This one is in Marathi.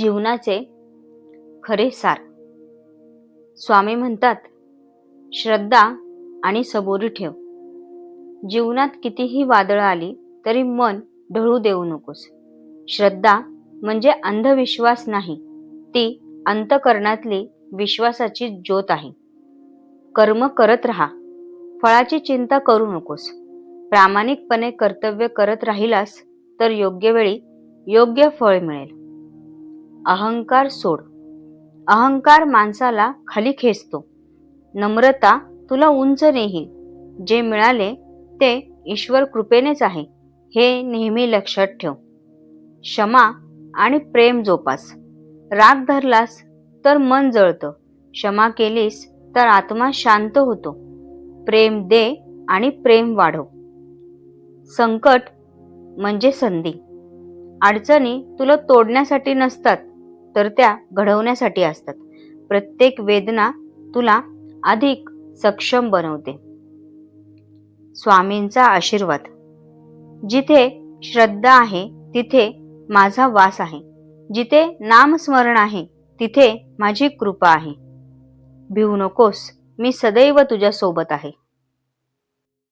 जीवनाचे खरे सार. स्वामी म्हणतात, श्रद्धा आणि सबुरी ठेव. जीवनात कितीही वादळं आली तरी मन ढळू देऊ नकोस. श्रद्धा म्हणजे अंधविश्वास नाही, ती अंतःकरणातली विश्वासाची ज्योत आहे. कर्म करत राहा, फळाची चिंता करू नकोस. प्रामाणिकपणे कर्तव्य करत राहिलास तर योग्य वेळी योग्य फळ मिळेल. अहंकार सोड. अहंकार माणसाला खाली खेचतो. नम्रता तुला उंच नेईल. जे मिळाले ते ईश्वर कृपेनेच आहे, हे नेहमी लक्षात ठेव. क्षमा आणि प्रेम जोपास. राग धरलास तर मन जळतं. क्षमा केलीस तर आत्मा शांत होतो. प्रेम दे आणि प्रेम वाढव. संकट म्हणजे संधी. अडचणी तुला तोडण्यासाठी नसतात, तर त्या घडवण्यासाठी असतात. प्रत्येक वेदना तुला अधिक सक्षम बनवते. स्वामींचा आशीर्वाद. जिथे श्रद्धा आहे तिथे माझा वास आहे. जिथे नामस्मरण आहे तिथे माझी कृपा आहे. भिवू नकोस, मी सदैव तुझ्या सोबत आहे.